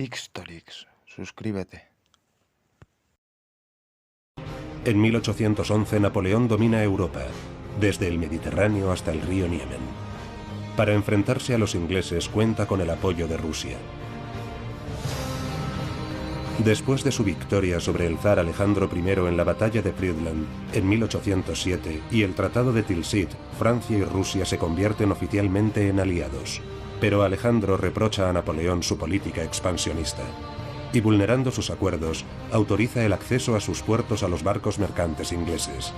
Ixtorix, suscríbete. En 1811 Napoleón domina Europa, desde el Mediterráneo hasta el río Niemen. Para enfrentarse a los ingleses cuenta con el apoyo de Rusia. Después de su victoria sobre el zar Alejandro I en la batalla de Friedland en 1807 y el Tratado de Tilsit, Francia y Rusia se convierten oficialmente en aliados. Pero Alejandro reprocha a Napoleón su política expansionista y, vulnerando sus acuerdos, autoriza el acceso a sus puertos a los barcos mercantes ingleses.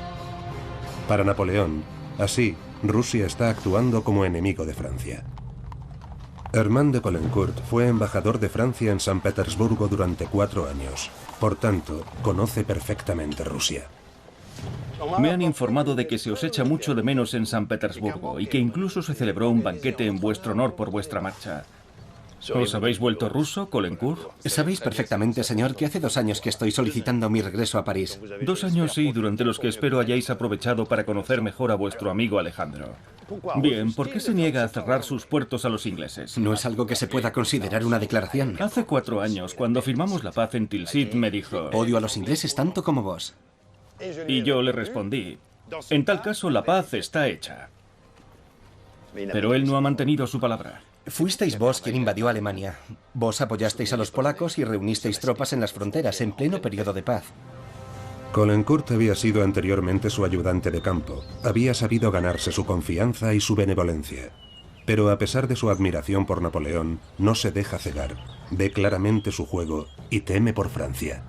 Para Napoleón, así, Rusia está actuando como enemigo de Francia. Hermann de Caulaincourt fue embajador de Francia en San Petersburgo durante 4 años. Por tanto, conoce perfectamente Rusia. Me han informado de que se os echa mucho de menos en San Petersburgo y que incluso se celebró un banquete en vuestro honor por vuestra marcha. ¿Os habéis vuelto ruso, Caulaincourt? Sabéis perfectamente, señor, que hace 2 años que estoy solicitando mi regreso a París. 2 años sí, durante los que espero hayáis aprovechado para conocer mejor a vuestro amigo Alejandro. Bien, ¿por qué se niega a cerrar sus puertos a los ingleses? No es algo que se pueda considerar una declaración. Hace 4 años, cuando firmamos la paz en Tilsit, me dijo... Odio a los ingleses tanto como vos. Y yo le respondí, en tal caso la paz está hecha. Pero él no ha mantenido su palabra. Fuisteis vos quien invadió Alemania. Vos apoyasteis a los polacos y reunisteis tropas en las fronteras en pleno periodo de paz. Caulaincourt había sido anteriormente su ayudante de campo. Había sabido ganarse su confianza y su benevolencia. Pero a pesar de su admiración por Napoleón, no se deja cegar. Ve claramente su juego y teme por Francia.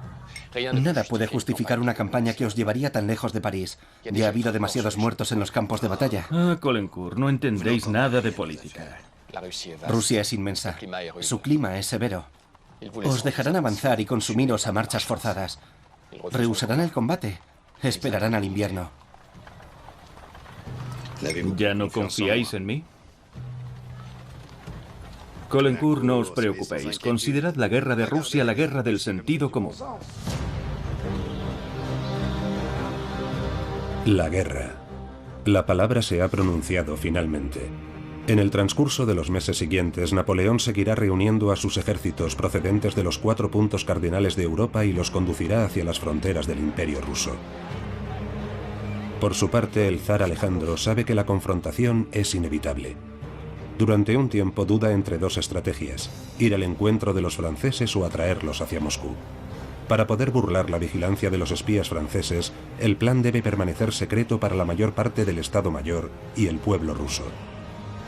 Nada puede justificar una campaña que os llevaría tan lejos de París. Ya ha habido demasiados muertos en los campos de batalla. Ah, Caulaincourt, no entendéis nada de política. Rusia es inmensa. Su clima es severo. Os dejarán avanzar y consumiros a marchas forzadas. Rehusarán el combate. Esperarán al invierno. ¿Ya no confiáis en mí? Caulaincourt, no os preocupéis. Considerad la guerra de Rusia la guerra del sentido común. La guerra. La palabra se ha pronunciado finalmente. En el transcurso de los meses siguientes, Napoleón seguirá reuniendo a sus ejércitos procedentes de los 4 puntos cardinales de Europa y los conducirá hacia las fronteras del Imperio ruso. Por su parte, el zar Alejandro sabe que la confrontación es inevitable. Durante un tiempo duda entre 2 estrategias: ir al encuentro de los franceses o atraerlos hacia Moscú. Para poder burlar la vigilancia de los espías franceses, el plan debe permanecer secreto para la mayor parte del Estado Mayor y el pueblo ruso.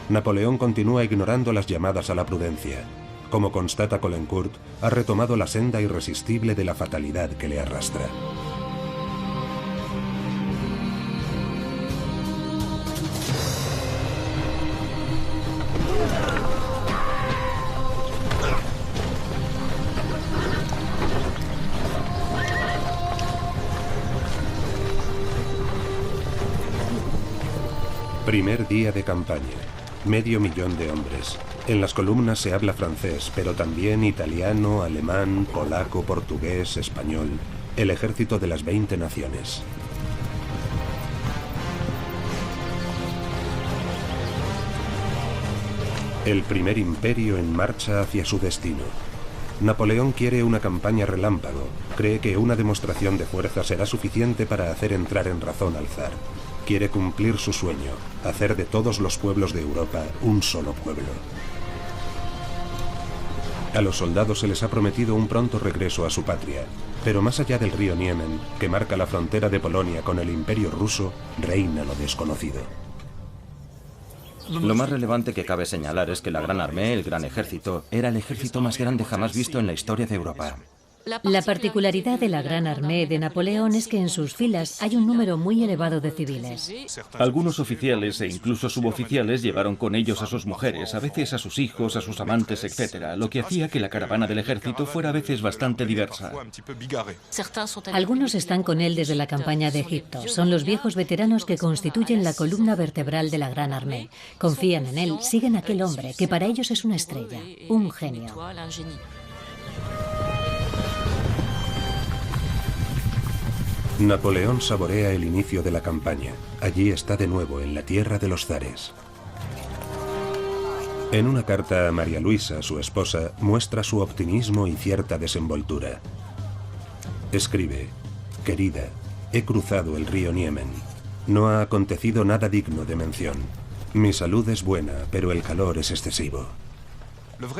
Napoleón continúa ignorando las llamadas a la prudencia. Como constata Caulaincourt, ha retomado la senda irresistible de la fatalidad que le arrastra. Primer día de campaña. 500.000 de hombres. En las columnas se habla francés, pero también italiano, alemán, polaco, portugués, español. El ejército de las 20 naciones. El primer imperio en marcha hacia su destino. Napoleón quiere una campaña relámpago. Cree que una demostración de fuerza será suficiente para hacer entrar en razón al zar. Quiere cumplir su sueño, hacer de todos los pueblos de Europa un solo pueblo. A los soldados se les ha prometido un pronto regreso a su patria, pero más allá del río Niemen, que marca la frontera de Polonia con el Imperio ruso, reina lo desconocido. Lo más relevante que cabe señalar es que la Gran Armée, el Gran Ejército, era el ejército más grande jamás visto en la historia de Europa. La particularidad de la Gran Armée de Napoleón es que en sus filas hay un número muy elevado de civiles. Algunos oficiales e incluso suboficiales llevaron con ellos a sus mujeres, a veces a sus hijos, a sus amantes, etc., lo que hacía que la caravana del ejército fuera a veces bastante diversa. Algunos están con él desde la campaña de Egipto. Son los viejos veteranos que constituyen la columna vertebral de la Gran Armée. Confían en él, siguen a aquel hombre, que para ellos es una estrella, un genio. Napoleón saborea el inicio de la campaña. Allí está de nuevo, en la tierra de los zares. En una carta a María Luisa, su esposa, muestra su optimismo y cierta desenvoltura. Escribe: querida, he cruzado el río Niemen. No ha acontecido nada digno de mención. Mi salud es buena, pero el calor es excesivo.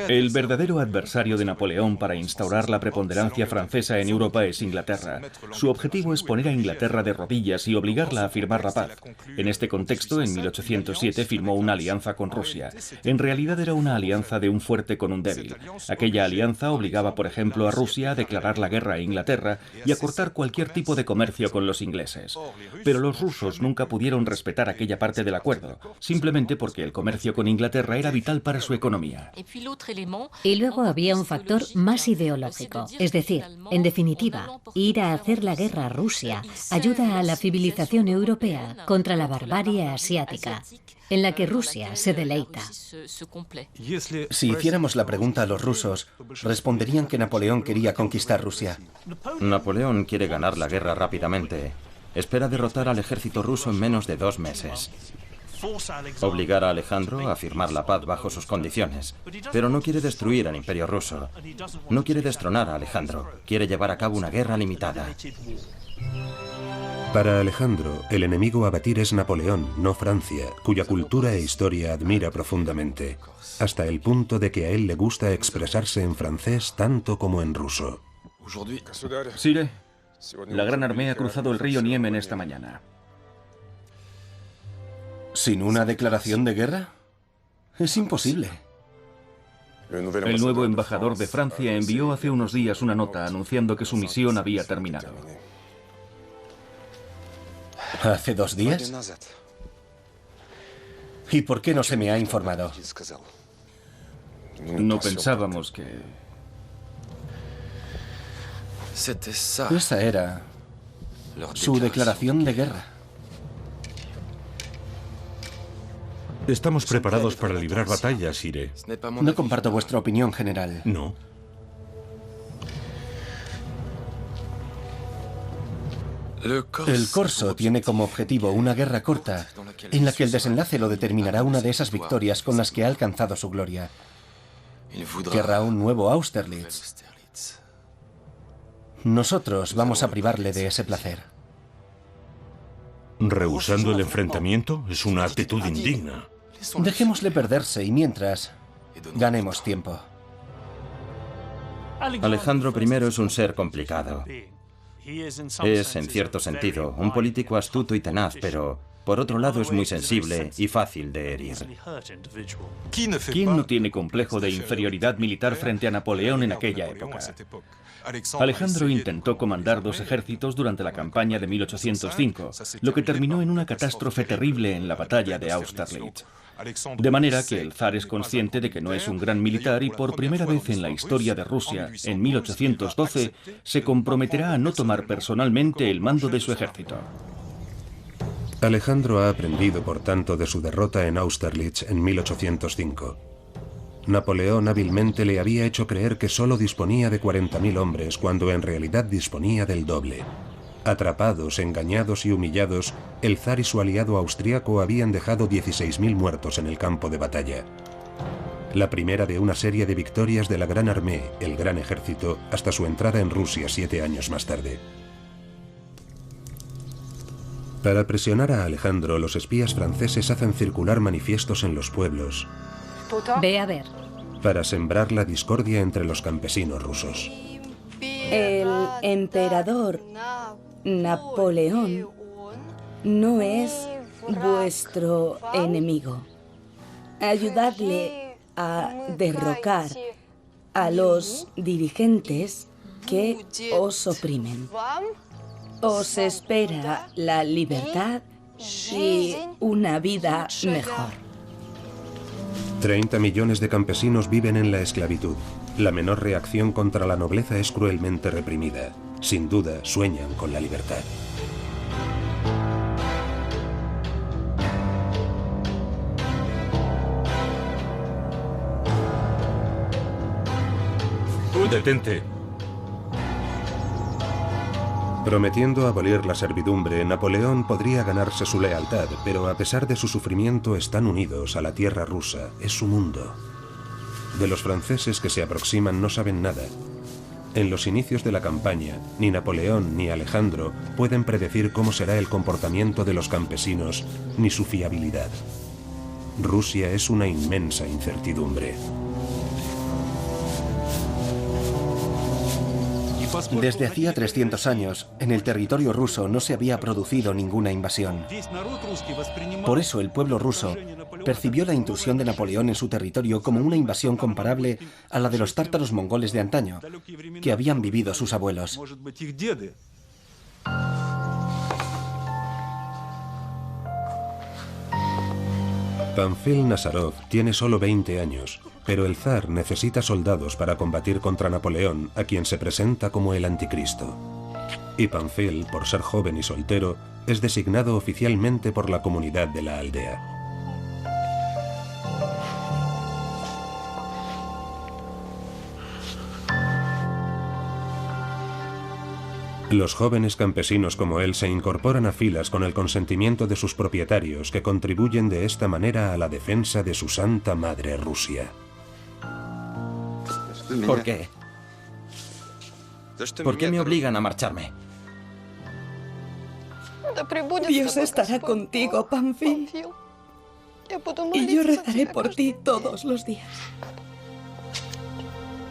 El verdadero adversario de Napoleón para instaurar la preponderancia francesa en Europa es Inglaterra. Su objetivo es poner a Inglaterra de rodillas y obligarla a firmar la paz. En este contexto, en 1807 firmó una alianza con Rusia. En realidad era una alianza de un fuerte con un débil. Aquella alianza obligaba, por ejemplo, a Rusia a declarar la guerra a Inglaterra y a cortar cualquier tipo de comercio con los ingleses. Pero los rusos nunca pudieron respetar aquella parte del acuerdo, simplemente porque el comercio con Inglaterra era vital para su economía. Y luego había un factor más ideológico, es decir, en definitiva, ir a hacer la guerra a Rusia ayuda a la civilización europea contra la barbarie asiática, en la que Rusia se deleita. Si hiciéramos la pregunta a los rusos, responderían que Napoleón quería conquistar Rusia. Napoleón quiere ganar la guerra rápidamente. Espera derrotar al ejército ruso en menos de 2 meses. Obligar a Alejandro a firmar la paz bajo sus condiciones. Pero no quiere destruir al Imperio ruso. No quiere destronar a Alejandro. Quiere llevar a cabo una guerra limitada. Para Alejandro, el enemigo a batir es Napoleón, no Francia, cuya cultura e historia admira profundamente, hasta el punto de que a él le gusta expresarse en francés tanto como en ruso. Sire, la Gran Armée ha cruzado el río Niemen esta mañana. ¿Sin una declaración de guerra? Es imposible. El nuevo embajador de Francia envió hace unos días una nota anunciando que su misión había terminado. ¿Hace 2 días? ¿Y por qué no se me ha informado? No pensábamos que... Esa era su declaración de guerra. Estamos preparados para librar batallas, Sire. No comparto vuestra opinión, general. No. El corso tiene como objetivo una guerra corta, en la que el desenlace lo determinará una de esas victorias con las que ha alcanzado su gloria. Querrá un nuevo Austerlitz. Nosotros vamos a privarle de ese placer. Rehusando el enfrentamiento es una actitud indigna. Dejémosle perderse y mientras, ganemos tiempo. Alejandro I es un ser complicado. Es, en cierto sentido, un político astuto y tenaz, pero por otro lado es muy sensible y fácil de herir. ¿Quién no tiene complejo de inferioridad militar frente a Napoleón en aquella época? Alejandro intentó comandar 2 ejércitos durante la campaña de 1805, lo que terminó en una catástrofe terrible en la batalla de Austerlitz. De manera que el zar es consciente de que no es un gran militar y por primera vez en la historia de Rusia, en 1812, se comprometerá a no tomar personalmente el mando de su ejército. Alejandro ha aprendido, por tanto, de su derrota en Austerlitz en 1805. Napoleón hábilmente le había hecho creer que solo disponía de 40.000 hombres, cuando en realidad disponía del doble. Atrapados, engañados y humillados, el zar y su aliado austriaco habían dejado 16.000 muertos en el campo de batalla. La primera de una serie de victorias de la Gran Armée, el Gran Ejército, hasta su entrada en Rusia 7 años más tarde. Para presionar a Alejandro, los espías franceses hacen circular manifiestos en los pueblos. Ve a ver. Para sembrar la discordia entre los campesinos rusos. El emperador Napoleón no es vuestro enemigo. Ayudadle a derrocar a los dirigentes que os oprimen. Os espera la libertad y una vida mejor. 30 millones de campesinos viven en la esclavitud. La menor reacción contra la nobleza es cruelmente reprimida. Sin duda, sueñan con la libertad. Detente. Prometiendo abolir la servidumbre, Napoleón podría ganarse su lealtad, pero a pesar de su sufrimiento están unidos a la tierra rusa, es su mundo. De los franceses que se aproximan no saben nada. En los inicios de la campaña, ni Napoleón ni Alejandro pueden predecir cómo será el comportamiento de los campesinos, ni su fiabilidad. Rusia es una inmensa incertidumbre. Desde hacía 300 años, en el territorio ruso no se había producido ninguna invasión. Por eso el pueblo ruso percibió la intrusión de Napoleón en su territorio como una invasión comparable a la de los tártaros mongoles de antaño, que habían vivido sus abuelos. Pamfil Nazarov tiene solo 20 años, pero el zar necesita soldados para combatir contra Napoleón, a quien se presenta como el anticristo. Y Pamfil, por ser joven y soltero, es designado oficialmente por la comunidad de la aldea. Los jóvenes campesinos como él se incorporan a filas con el consentimiento de sus propietarios, que contribuyen de esta manera a la defensa de su santa madre Rusia. ¿Por qué? ¿Por qué me obligan a marcharme? Dios estará contigo, Pamfil. Y yo rezaré por ti todos los días.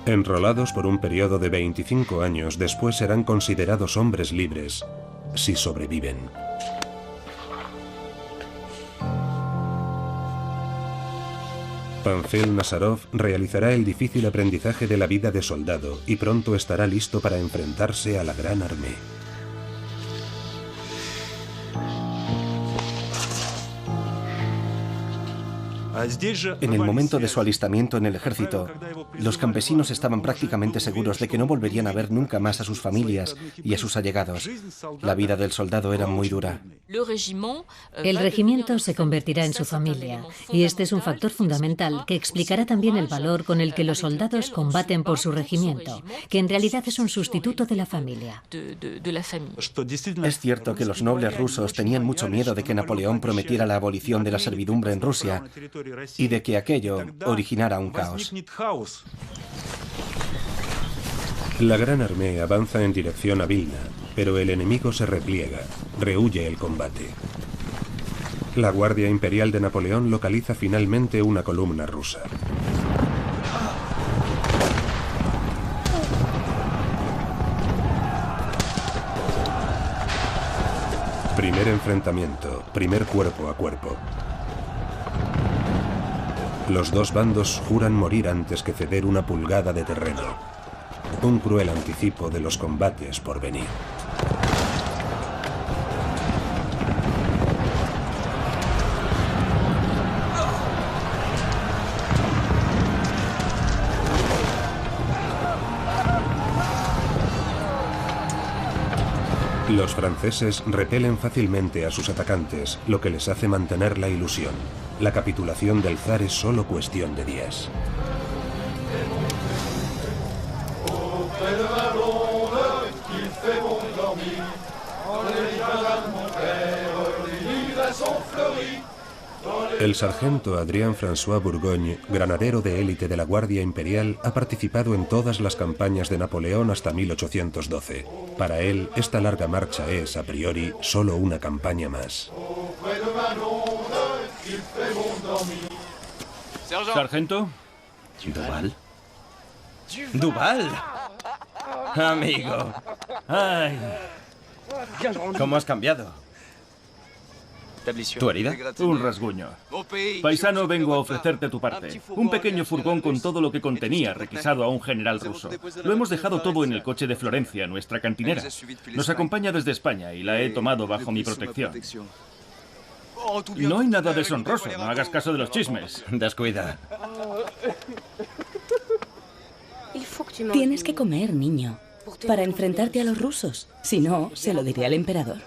Enrolados por un periodo de 25 años, después serán considerados hombres libres, si sobreviven. Pamfil Nazarov realizará el difícil aprendizaje de la vida de soldado y pronto estará listo para enfrentarse a la Gran Armée. En el momento de su alistamiento en el ejército, los campesinos estaban prácticamente seguros de que no volverían a ver nunca más a sus familias y a sus allegados. La vida del soldado era muy dura. El regimiento se convertirá en su familia, y este es un factor fundamental que explicará también el valor con el que los soldados combaten por su regimiento, que en realidad es un sustituto de la familia. Es cierto que los nobles rusos tenían mucho miedo de que Napoleón prometiera la abolición de la servidumbre en Rusia y de que aquello originara un caos. La Gran Armée avanza en dirección a Vilna, pero el enemigo se repliega, rehúye el combate. La Guardia Imperial de Napoleón localiza finalmente una columna rusa. Primer enfrentamiento, primer cuerpo a cuerpo. Los dos bandos juran morir antes que ceder una pulgada de terreno. Un cruel anticipo de los combates por venir. Los franceses repelen fácilmente a sus atacantes, lo que les hace mantener la ilusión. La capitulación del zar es solo cuestión de días. El sargento Adrien-François Bourgogne, granadero de élite de la Guardia Imperial, ha participado en todas las campañas de Napoleón hasta 1812. Para él, esta larga marcha es, a priori, solo una campaña más. ¿Sargento? ¿Duval? ¡Duval! Amigo. Ay, ¿Cómo has cambiado? ¿Tu herida? un rasguño. Paisano, vengo a ofrecerte tu parte. Un pequeño furgón con todo lo que contenía, requisado a un general ruso. Lo hemos dejado todo en el coche de Florencia, nuestra cantinera. Nos acompaña desde España y la he tomado bajo mi protección. No hay nada deshonroso, no hagas caso de los chismes. Descuida. Tienes que comer, niño, para enfrentarte a los rusos. Si no, se lo diré al emperador.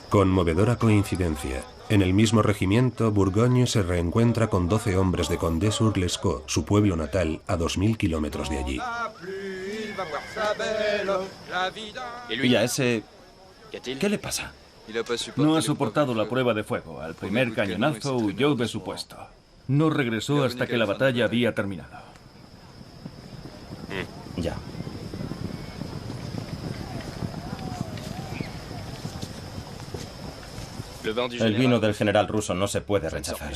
Conmovedora coincidencia. En el mismo regimiento, Burgogne se reencuentra con 12 hombres de Condé-sur-Lescaut, su pueblo natal, a 2000 kilómetros de allí. ¿Y a ese qué le pasa? No ha soportado la prueba de fuego. Al primer cañonazo huyó de su puesto. No regresó hasta que la batalla había terminado. Ya. El vino del general ruso no se puede rechazar.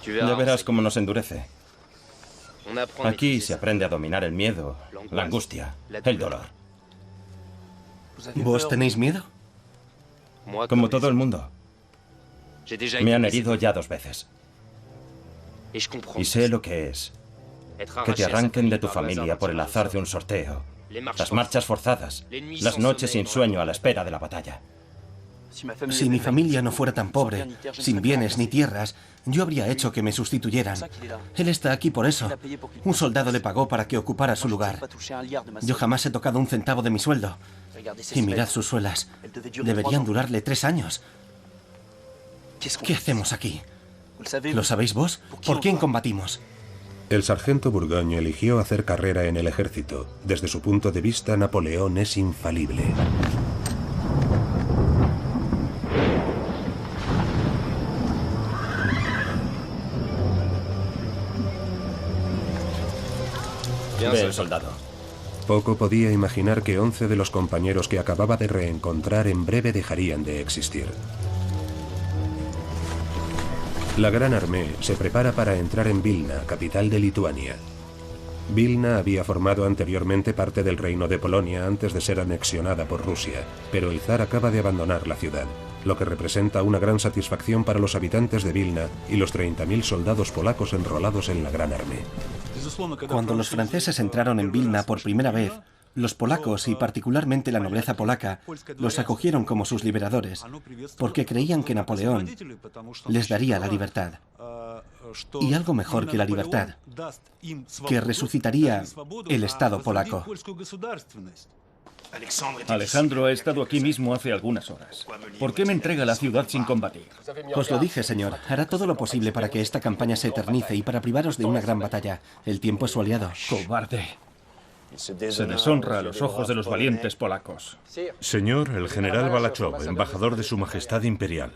Ya verás cómo nos endurece. Aquí se aprende a dominar el miedo, la angustia, el dolor. ¿Vos tenéis miedo? Como todo el mundo. Me han herido ya 2 veces. Y sé lo que es que te arranquen de tu familia por el azar de un sorteo. Las marchas forzadas, las noches sin sueño a la espera de la batalla. Si mi familia no fuera tan pobre, sin bienes ni tierras, yo habría hecho que me sustituyeran. Él está aquí por eso. Un soldado le pagó para que ocupara su lugar. Yo jamás he tocado un centavo de mi sueldo. Y mirad sus suelas. Deberían durarle 3 años. ¿Qué hacemos aquí? ¿Lo sabéis vos? ¿Por quién combatimos? El sargento Burgogne eligió hacer carrera en el ejército. Desde su punto de vista, Napoleón es infalible. Ve el soldado. Poco podía imaginar que 11 de los compañeros que acababa de reencontrar en breve dejarían de existir. La Gran Armée se prepara para entrar en Vilna, capital de Lituania. Vilna había formado anteriormente parte del Reino de Polonia antes de ser anexionada por Rusia, pero el zar acaba de abandonar la ciudad, lo que representa una gran satisfacción para los habitantes de Vilna y los 30.000 soldados polacos enrolados en la Gran Armée. Cuando los franceses entraron en Vilna por primera vez, los polacos y particularmente la nobleza polaca los acogieron como sus liberadores, porque creían que Napoleón les daría la libertad. Y algo mejor que la libertad, que resucitaría el Estado polaco. Alejandro ha estado aquí mismo hace algunas horas. ¿Por qué me entrega la ciudad sin combatir? Os lo dije, señor. Hará todo lo posible para que esta campaña se eternice y para privaros de una gran batalla. El tiempo es su aliado. ¡Cobarde! Se deshonra a los ojos de los valientes polacos. Señor, el general Balachov, embajador de Su Majestad Imperial.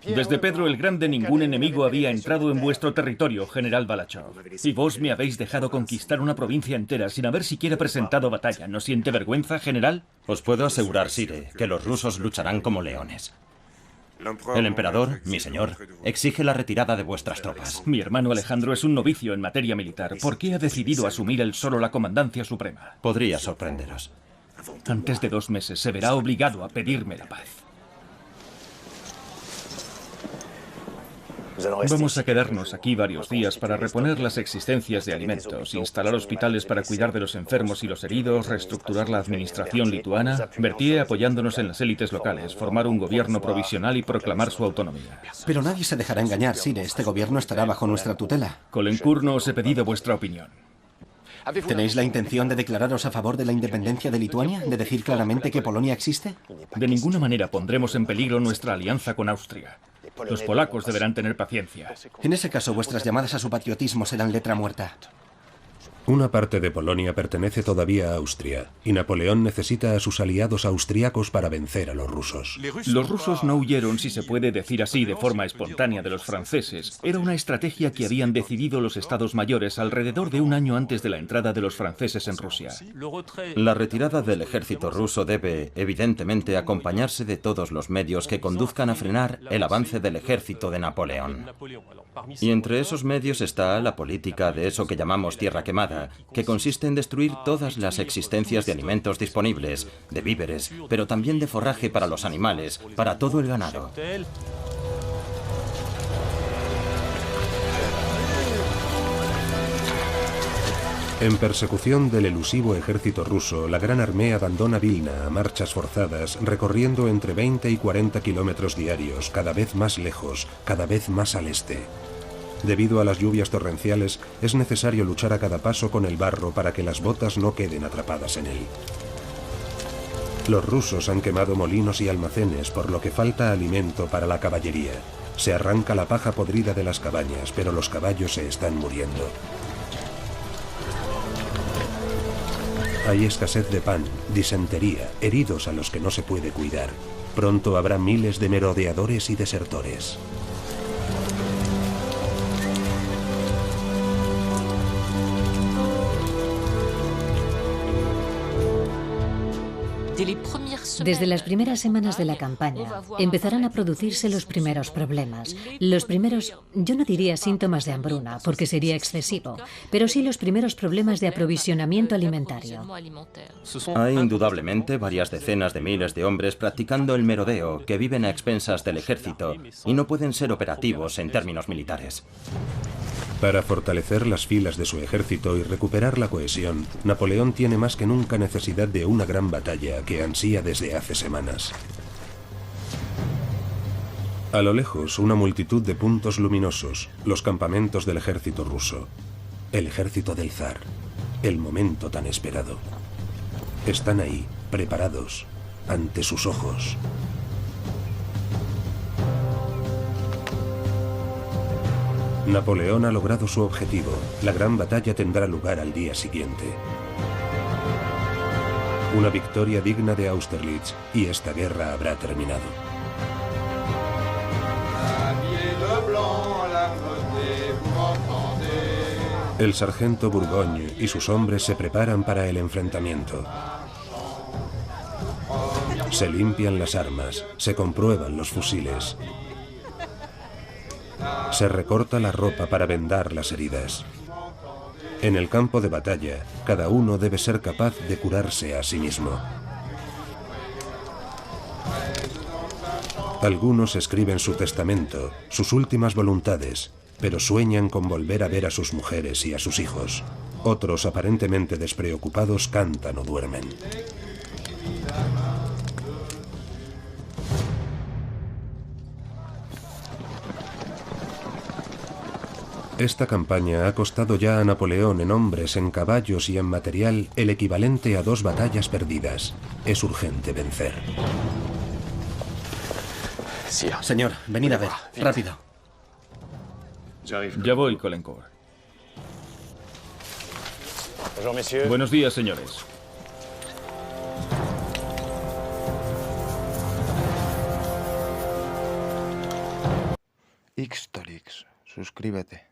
Desde Pedro el Grande ningún enemigo había entrado en vuestro territorio, general Balachov. Y vos me habéis dejado conquistar una provincia entera sin haber siquiera presentado batalla. ¿No siente vergüenza, general? Os puedo asegurar, Sire, que los rusos lucharán como leones. El emperador, mi señor, exige la retirada de vuestras tropas. Mi hermano Alejandro es un novicio en materia militar. ¿Por qué ha decidido asumir él solo la comandancia suprema? Podría sorprenderos. Antes de 2 meses se verá obligado a pedirme la paz. Vamos a quedarnos aquí varios días para reponer las existencias de alimentos, instalar hospitales para cuidar de los enfermos y los heridos, reestructurar la administración lituana, Berthier apoyándonos en las élites locales, formar un gobierno provisional y proclamar su autonomía. Pero nadie se dejará engañar, Sire. Este gobierno estará bajo nuestra tutela. Colencourt, no os he pedido vuestra opinión. ¿Tenéis la intención de declararos a favor de la independencia de Lituania? ¿De decir claramente que Polonia existe? De ninguna manera pondremos en peligro nuestra alianza con Austria. Los polacos deberán tener paciencia. En ese caso, vuestras llamadas a su patriotismo serán letra muerta. Una parte de Polonia pertenece todavía a Austria, y Napoleón necesita a sus aliados austriacos para vencer a los rusos. Los rusos no huyeron, si se puede decir así, de forma espontánea de los franceses. Era una estrategia que habían decidido los estados mayores alrededor de 1 año antes de la entrada de los franceses en Rusia. La retirada del ejército ruso debe, evidentemente, acompañarse de todos los medios que conduzcan a frenar el avance del ejército de Napoleón. Y entre esos medios está la política de eso que llamamos tierra quemada, que consiste en destruir todas las existencias de alimentos disponibles, de víveres, pero también de forraje para los animales, para todo el ganado. En persecución del elusivo ejército ruso, la Gran Armée abandona Vilna a marchas forzadas, recorriendo entre 20 y 40 kilómetros diarios, cada vez más lejos, cada vez más al este. Debido a las lluvias torrenciales, es necesario luchar a cada paso con el barro para que las botas no queden atrapadas en él. Los rusos han quemado molinos y almacenes, por lo que falta alimento para la caballería. Se arranca la paja podrida de las cabañas, pero los caballos se están muriendo. Hay escasez de pan, disentería, heridos a los que no se puede cuidar. Pronto habrá miles de merodeadores y desertores. Desde las primeras semanas de la campaña empezarán a producirse los primeros problemas. Los primeros, yo no diría síntomas de hambruna, porque sería excesivo, pero sí los primeros problemas de aprovisionamiento alimentario. Hay indudablemente varias decenas de miles de hombres practicando el merodeo que viven a expensas del ejército y no pueden ser operativos en términos militares. Para fortalecer las filas de su ejército y recuperar la cohesión, Napoleón tiene más que nunca necesidad de una gran batalla que ansía desde hace semanas. A lo lejos, una multitud de puntos luminosos, los campamentos del ejército ruso. El ejército del zar. El momento tan esperado. Están ahí, preparados, ante sus ojos. Napoleón ha logrado su objetivo. La gran batalla tendrá lugar al día siguiente. Una victoria digna de Austerlitz, y esta guerra habrá terminado. El sargento Bourgogne y sus hombres se preparan para el enfrentamiento. Se limpian las armas, se comprueban los fusiles. Se recorta la ropa para vendar las heridas. En el campo de batalla, cada uno debe ser capaz de curarse a sí mismo. Algunos escriben su testamento, sus últimas voluntades, pero sueñan con volver a ver a sus mujeres y a sus hijos. Otros, aparentemente despreocupados, cantan o duermen. Esta campaña ha costado ya a Napoleón en hombres, en caballos y en material el equivalente a 2 batallas perdidas. Es urgente vencer. Señor, venid a ver. Rápido. Ya voy, Caulaincourt. Buenos días, señores. Ixtorix, suscríbete.